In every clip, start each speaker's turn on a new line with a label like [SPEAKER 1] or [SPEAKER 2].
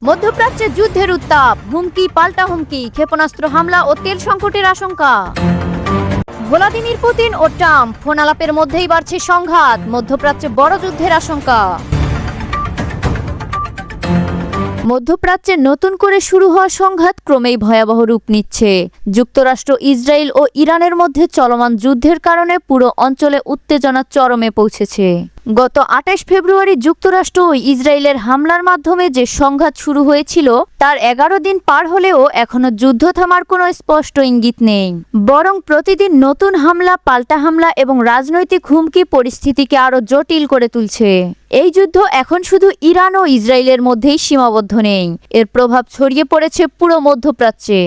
[SPEAKER 1] মধ্যপ্রাচ্যে যুদ্ধের উত্তাপ, হুমকি পাল্টা হুমকি, ক্ষেপণাস্ত্র হামলা ও তেল সংকটের আশঙ্কা। ভ্লাদিমির পুতিন ও ট্রাম্প ফোন আলাপের মধ্যেই বাড়ছে সংঘাত, মধ্যপ্রাচ্যে বড় যুদ্ধের আশঙ্কা। মধ্যপ্রাচ্যে নতুন করে শুরু হওয়া সংঘাত ক্রমেই ভয়াবহ রূপ নিচ্ছে। যুক্তরাষ্ট্র, ইসরায়েল ও ইরানের মধ্যে চলমান যুদ্ধের কারণে পুরো অঞ্চলে উত্তেজনা চরমে পৌঁছেছে। গত ২৮ ফেব্রুয়ারি যুক্তরাষ্ট্র ও ইসরায়েলের হামলার মাধ্যমে যে সংঘাত শুরু হয়েছিল তার ১১ দিন পার হলেও এখনো যুদ্ধ থামার কোনো স্পষ্ট ইঙ্গিত নেই। বরং প্রতিদিন নতুন হামলা, পাল্টা হামলা এবং রাজনৈতিক হুমকি পরিস্থিতিকে আরও জটিল করে তুলছে। এই যুদ্ধ এখন শুধু ইরান ও ইসরায়েলের মধ্যেই সীমাবদ্ধ নেই, এর প্রভাব ছড়িয়ে পড়েছে পুরো মধ্যপ্রাচ্যে।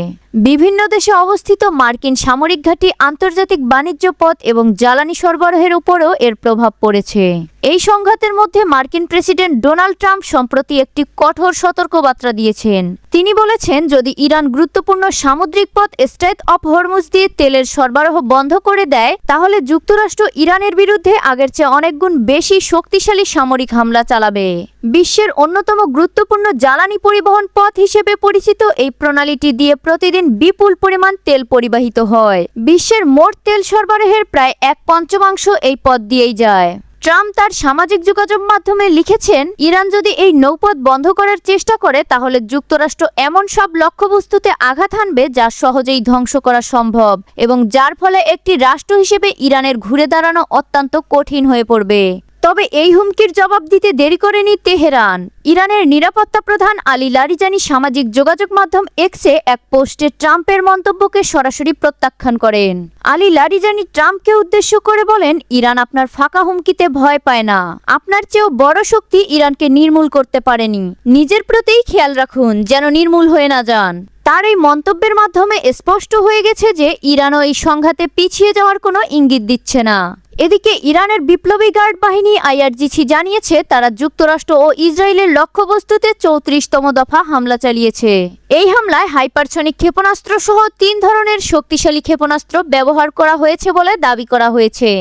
[SPEAKER 1] বিভিন্ন দেশে অবস্থিত মার্কিন সামরিক ঘাঁটি, আন্তর্জাতিক বাণিজ্য পথ এবং জ্বালানি সরবরাহের উপরও এর প্রভাব পড়েছে। এই সংঘাতের মধ্যে মার্কিন প্রেসিডেন্ট ডোনাল্ড ট্রাম্প সম্প্রতি একটি কঠোর সতর্কবার্তা দিয়েছেন। তিনি বলেছেন, যদি ইরান গুরুত্বপূর্ণ সামুদ্রিক পথ স্ট্রেইট অফ হরমুজ দিয়ে তেলের সরবরাহ বন্ধ করে দেয়, তাহলে যুক্তরাষ্ট্র ইরানের বিরুদ্ধে আগের চেয়ে অনেক গুণ বেশি শক্তিশালী সামরিক হামলা চালাবে। বিশ্বের অন্যতম গুরুত্বপূর্ণ জ্বালানি পরিবহন পথ হিসেবে পরিচিত এই প্রণালীটি দিয়ে প্রতিদিন বিপুল পরিমাণ তেল পরিবাহিত হয়। বিশ্বের মোট তেল সরবরাহের প্রায় 1/5 এই পথ দিয়েই যায়। ট্রাম্প তার সামাজিক যোগাযোগ মাধ্যমে লিখেছেন, ইরান যদি এই নৌপথ বন্ধ করার চেষ্টা করে তাহলে যুক্তরাষ্ট্র এমন সব লক্ষ্যবস্তুতে আঘাত হানবে যা সহজেই ধ্বংস করা সম্ভব এবং যার ফলে একটি রাষ্ট্র হিসেবে ইরানের ঘুরে দাঁড়ানো অত্যন্ত কঠিন হয়ে পড়বে। তবে এই হুমকির জবাব দিতে দেরি করেনি তেহরান। ইরানের নিরাপত্তা প্রধান আলী লারিজানি সামাজিক যোগাযোগ মাধ্যম এক্সে এক পোস্টে ট্রাম্পের মন্তব্যকে সরাসরি প্রত্যাখ্যান করেন। আলী লারিজানি ট্রাম্পকে উদ্দেশ্য করে বলেন, ইরান আপনার ফাঁকা হুমকিতে ভয় পায় না। আপনার চেয়েও বড় শক্তি ইরানকে নির্মূল করতে পারেনি। নিজের প্রতিই খেয়াল রাখুন যেন নির্মূল হয়ে না যান। তার এই মন্তব্যের মাধ্যমে স্পষ্ট হয়ে গেছে যে ইরানও এই সংঘাতে পিছিয়ে যাওয়ার কোনো ইঙ্গিত দিচ্ছে না। এদিকে ইরানের বিপ্লবী গার্ড বাহিনী IRGC জানিয়েছে, তারা যুক্তরাষ্ট্র ও ইসরায়েলের লক্ষ্যবস্তুতে 34তম দফা হামলা চালিয়েছে। এই হামলায় হাইপারসনিক ক্ষেপণাস্ত্র সহ 3 ধরনের শক্তিশালী ক্ষেপণাস্ত্র ব্যবহার করা হয়েছে বলে দাবি করা হয়েছে।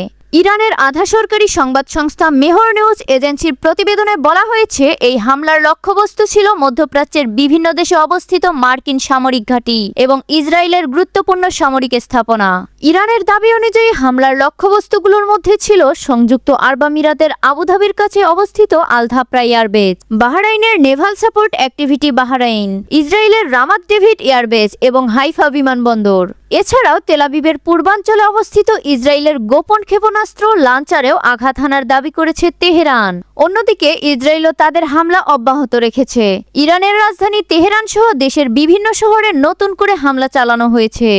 [SPEAKER 1] ইরানের আধা সরকারি সংবাদ সংস্থা মেহর নিউজ এজেন্সির প্রতিবেদনে বলা হয়েছে, এই হামলার লক্ষ্যবস্তু ছিল মধ্যপ্রাচ্যের বিভিন্ন দেশে অবস্থিত মার্কিন সামরিক ঘাঁটি এবং ইসরায়েলের গুরুত্বপূর্ণ সামরিক স্থাপনা। ইরানের দাবি অনুযায়ী হামলার লক্ষ্যবস্তুগুলোর মধ্যে ছিল সংযুক্ত আরব আমিরাতের আবুধাবির কাছে অবস্থিত আল-ধাফরা এয়ারবেস, বাহরাইনের নেভাল সাপোর্ট অ্যাক্টিভিটি বাহরাইন, ইসরায়েলের রামাত ডেভিড এয়ারবেস এবং হাইফা বিমানবন্দর। এছাড়াও তেল আবিবের পূর্বাঞ্চলে অবস্থিত ইসরায়েলের গোপন ক্ষেপণাস্ত্র লাঞ্চারেও আঘাত হানার দাবি করেছে তেহরান। অন্যদিকে ইসরায়েলও তাদের হামলা অব্যাহত রেখেছে। ইরানের রাজধানী তেহরান সহ দেশের বিভিন্ন শহরে নতুন করে হামলা চালানো হয়েছে।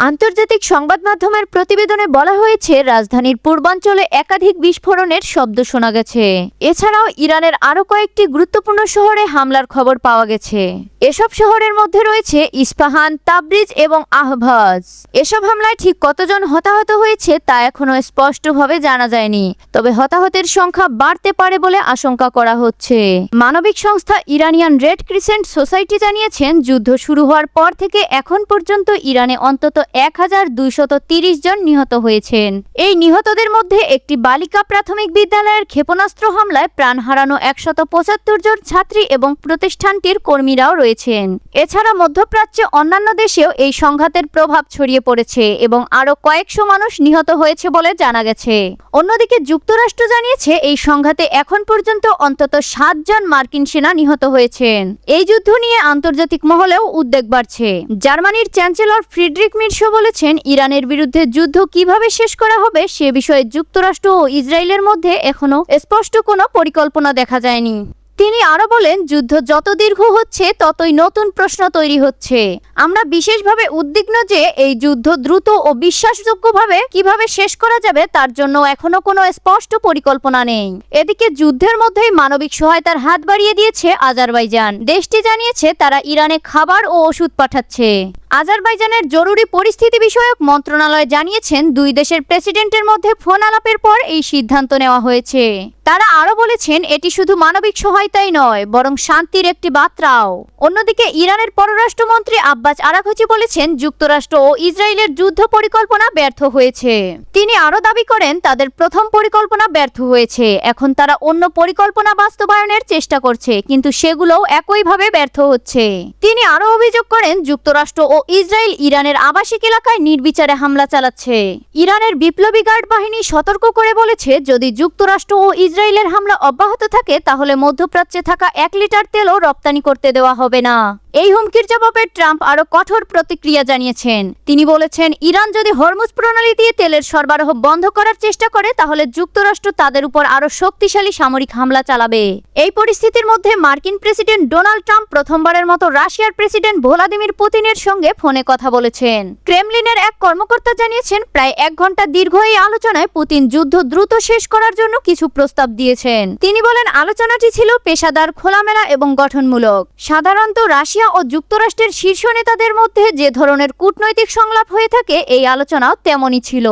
[SPEAKER 1] আন্তর্জাতিক সংবাদ মাধ্যমের প্রতিবেদনে বলা হয়েছে, রাজধানীর পূর্বাঞ্চলে একাধিক বিস্ফোরণের শব্দ শোনা গেছে। এছাড়াও ইরানের আরও কয়েকটি গুরুত্বপূর্ণ শহরে হামলার খবর পাওয়া গেছে। এসব শহরের মধ্যে রয়েছে ইস্পাহান, তাবরিজ এবং আহভাজ। এসব হামলায় ঠিক কতজন হতাহত হয়েছে তা এখনো স্পষ্টভাবে জানা যায়নি, তবে হতাহতের সংখ্যা বাড়তে পারে বলে আশঙ্কা করা হচ্ছে। মানবিক সংস্থা ইরানিয়ান রেড ক্রিসেন্ট সোসাইটি জানিয়েছেন, যুদ্ধ শুরু হওয়ার পর থেকে এখন পর্যন্ত ইরানে অন্তত 1230 জন নিহত হয়েছেন। এই নিহতদের মধ্যে একটি বালিকা প্রাথমিক বিদ্যালয়ের ক্ষেপণাস্ত্র হামলায় প্রাণ হারানো 175 জন ছাত্রী এবং প্রতিষ্ঠানটির কর্মীরাও রয়েছেন। এছাড়া মধ্যপ্রাচ্যে অন্যান্য দেশেও এই সংঘাতের প্রভাব ছড়িয়ে পড়েছে এবং আরও কয়েকশো মানুষ নিহত হয়েছে বলে জানা গেছে। অন্যদিকে যুক্তরাষ্ট্র জানিয়েছে, এই সংঘাতে এখন পর্যন্ত অন্তত 7 জন মার্কিন সেনা নিহত হয়েছেন। এই যুদ্ধ নিয়ে আন্তর্জাতিক মহলেও উদ্বেগ বাড়ছে। জার্মানির চ্যান্সেলর ফ্রিডরিখ মিটস বলেছেন, ইরানের বিরুদ্ধে যুদ্ধ কিভাবে শেষ করা হবে সে বিষয়ে যুক্তরাষ্ট্র ও ইসরায়েলের মধ্যে এখনো স্পষ্ট কোনো পরিকল্পনা দেখা যায়নি। তিনি আরো বলেন, যুদ্ধ যত দীর্ঘ হচ্ছে ততই নতুন প্রশ্ন তৈরি হচ্ছে। আমরা বিশেষভাবে উদ্বিগ্ন যে এই যুদ্ধ দ্রুত ও বিশ্বাসযোগ্যভাবে কিভাবে শেষ করা যাবে তার জন্য এখনো কোনো স্পষ্ট পরিকল্পনা নেই। এদিকে যুদ্ধের মধ্যেই মানবিক সহায়তার হাত বাড়িয়ে দিয়েছে আজারবাইজান। দেশটি জানিয়েছে, তারা ইরানে খাবার ও ওষুধ পাঠাচ্ছে। আজারবাইজানের জরুরি পরিস্থিতি বিষয়ক মন্ত্রণালয় জানিয়েছেন, দুই দেশের প্রেসিডেন্টের মধ্যে ফোন আলাপের পর এই সিদ্ধান্ত নেওয়া হয়েছে। তারা আরও বলেছেন, এটি শুধু মানবিক সহায়তাই নয়, বরং শান্তির একটি বার্তাও। অন্যদিকে ইরানের পররাষ্ট্রমন্ত্রী আব্বাস আরাঘচি বলেছেন, যুক্তরাষ্ট্র ও ইসরায়েলের যুদ্ধ পরিকল্পনা ব্যর্থ হয়েছে। তিনি আরও দাবি করেন, তাদের প্রথম পরিকল্পনা ব্যর্থ হয়েছে, এখন তারা অন্য পরিকল্পনা বাস্তবায়নের চেষ্টা করছে, কিন্তু সেগুলোও একইভাবে ব্যর্থ হচ্ছে। তিনি আরও অভিযোগ করেন, যুক্তরাষ্ট্র ও ইসরায়েল ইরানের আবাসিক এলাকায় নির্বিচারে হামলা চালাচ্ছে। ইরানের বিপ্লবী গার্ড বাহিনী সতর্ক করে বলেছে, যদি যুক্তরাষ্ট্র ও ইসরায়েলের হামলা অব্যাহত থাকে তাহলে মধ্যপ্রাচ্যে থাকা 1 লিটার তেলও রপ্তানি করতে দেওয়া হবে না। এই হুমকির জবাবে ট্রাম্প আরও কঠোর প্রতিক্রিয়া জানিয়েছেন। তিনি বলেছেন, ইরান যদি হরমুজ প্রণালী দিয়ে তেলের সরবরাহ বন্ধ করার চেষ্টা করে তাহলে যুক্তরাষ্ট্র তাদের উপর আরও শক্তিশালী সামরিক হামলা চালাবে। এই পরিস্থিতির মধ্যে মার্কিন প্রেসিডেন্ট ডোনাল্ড ট্রাম্প প্রথমবারের মতো রাশিয়ার প্রেসিডেন্ট ভ্লাদিমির পুতিনের সঙ্গে ফোনে কথা বলেছেন। ক্রেমলিনের এক কর্মকর্তা জানিয়েছেন, প্রায় 1 ঘন্টা দীর্ঘ এই আলোচনায় পুতিন যুদ্ধ দ্রুত শেষ করার জন্য কিছু প্রস্তাব দিয়েছেন। তিনি বলেন, আলোচনাটি ছিল পেশাদার, খোলামেলা এবং গঠনমূলক। সাধারণত রাশিয়া ও যুক্তরাষ্ট্রের শীর্ষ নেতাদের মধ্যে যে ধরনের কূটনৈতিক সংলাপ হয়ে থাকে, এই আলোচনাও তেমনই ছিল।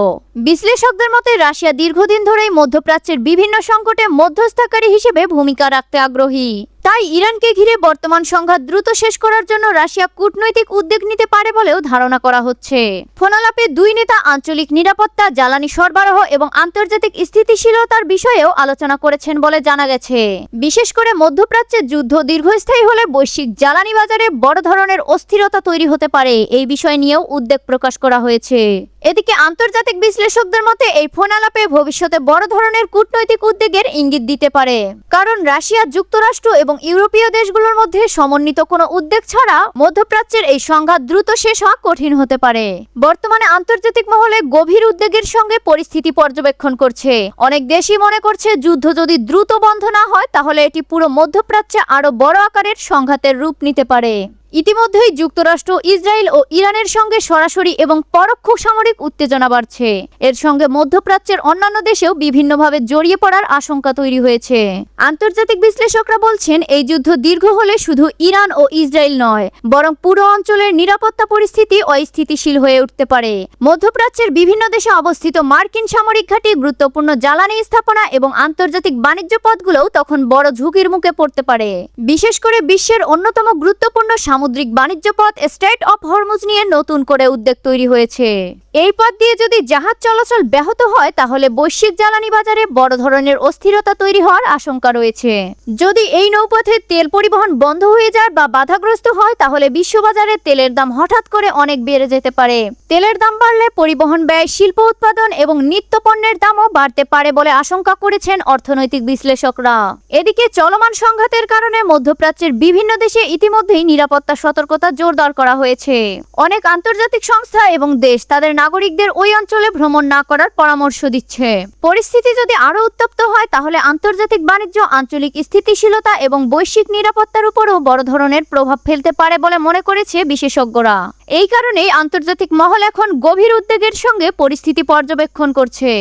[SPEAKER 1] বিশ্লেষকদের মতে রাশিয়া দীর্ঘদিন ধরেই মধ্যপ্রাচ্যের বিভিন্ন সংকটে মধ্যস্থতাকারী হিসেবে ভূমিকা রাখতে আগ্রহী। তাই ইরানকে ঘিরে বর্তমান সংঘাত দ্রুত শেষ করার জন্য রাশিয়া কূটনৈতিক উদ্যোগ নিতে পারে বলেও ধারণা করা হচ্ছে। ফোনালাপে দুই নেতা আঞ্চলিক নিরাপত্তা, জ্বালানি সরবরাহ এবং আন্তর্জাতিক স্থিতিশীলতার বিষয়েও আলোচনা করেছেন বলে জানা গেছে। বিশেষ করে মধ্যপ্রাচ্যে যুদ্ধ দীর্ঘস্থায়ী হলে বৈশ্বিক জ্বালানি বাজারে বড় ধরনের অস্থিরতা তৈরি হতে পারে, এই বিষয় নিয়েও উদ্বেগ প্রকাশ করা হয়েছে। এদিকে আন্তর্জাতিক বিশ্লেষকদের মতে এই ফোনালাপে ভবিষ্যতে বড় ধরনের কূটনৈতিক উদ্যোগের ইঙ্গিত দিতে পারে, কারণ রাশিয়া, যুক্তরাষ্ট্র এবং ইউরোপীয় দেশগুলোর মধ্যে সমন্বিত কোনো উদ্যোগ ছাড়া মধ্যপ্রাচ্যের এই সংঘাত দ্রুত শেষ হওয়া কঠিন হতে পারে। বর্তমানে আন্তর্জাতিক মহলে গভীর উদ্বেগের সঙ্গে পরিস্থিতি পর্যবেক্ষণ করছে। অনেক দেশই মনে করছে, যুদ্ধ যদি দ্রুত বন্ধ না হয় তাহলে এটি পুরো মধ্যপ্রাচ্যে আরও বড় আকারের সংঘাতের রূপ নিতে পারে। ইতিমধ্যেই যুক্তরাষ্ট্র, ইসরায়েল ও ইরানের সঙ্গে সরাসরি এবং পরোক্ষ সামরিক উত্তেজনা বাড়ছে। এর সঙ্গে মধ্যপ্রাচ্যের অন্যান্য দেশেও বিভিন্নভাবে জড়িয়ে পড়ার আশঙ্কা তৈরি হয়েছে। আন্তর্জাতিক বিশ্লেষকরা বলছেন, এই যুদ্ধ দীর্ঘ হলে শুধু ইরান ও ইসরায়েল নয়, বরং পুরো অঞ্চলের নিরাপত্তা পরিস্থিতি অস্থিতিশীল হয়ে উঠতে পারে। মধ্যপ্রাচ্যের বিভিন্ন দেশে অবস্থিত মার্কিন সামরিক ঘাঁটি, গুরুত্বপূর্ণ জ্বালানি স্থাপনা এবং আন্তর্জাতিক বাণিজ্য পথগুলোও তখন বড় ঝুঁকির মুখে পড়তে পারে। বিশেষ করে বিশ্বের অন্যতম গুরুত্বপূর্ণ সামুদ্রিক বাণিজ্য পথ স্ট্রেইট অফ হরমুজ নিয়ে নতুন করে উদ্বেগ তৈরি হয়েছে। এই পথ দিয়ে যদি জাহাজ চলাচল ব্যাহত হয় তাহলে বৈশ্বিক জ্বালানি বাজারে বড় ধরনের অস্থিরতা তৈরি হওয়ার আশঙ্কা রয়েছে। যদি এই নৌপথে তেল পরিবহন বন্ধ হয়ে যায় বা বাধাগ্রস্ত হয় তাহলে বিশ্ববাজারে তেলের দাম হঠাৎ করে অনেক বেড়ে যেতে পারে। তেলের দাম বাড়লে পরিবহন ব্যয়, শিল্প উৎপাদন এবং নিত্য পণ্যের দামও বাড়তে পারে বলে আশঙ্কা করেছেন অর্থনৈতিক বিশ্লেষকরা। এদিকে চলমান সংঘাতের কারণে মধ্যপ্রাচ্যের বিভিন্ন দেশে ইতিমধ্যেই নিরাপত্তা সতর্কতা জোরদার করা হয়েছে। অনেক আন্তর্জাতিক সংস্থা এবং দেশ তাদের নাগরিকদের ওই অঞ্চলে ভ্রমণ না করার পরামর্শ দিচ্ছে। পরিস্থিতি যদি আরো উত্তপ্ত হয় তাহলে আন্তর্জাতিক বাণিজ্য, আঞ্চলিক স্থিতিশীলতা এবং বৈশ্বিক নিরাপত্তার উপরও বড় ধরনের প্রভাব ফেলতে পারে বলে মনে করেছে বিশেষজ্ঞরা। এই কারণেই আন্তর্জাতিক মহল এখন গভীর উদ্বেগের সঙ্গে পরিস্থিতি পর্যবেক্ষণ করছে।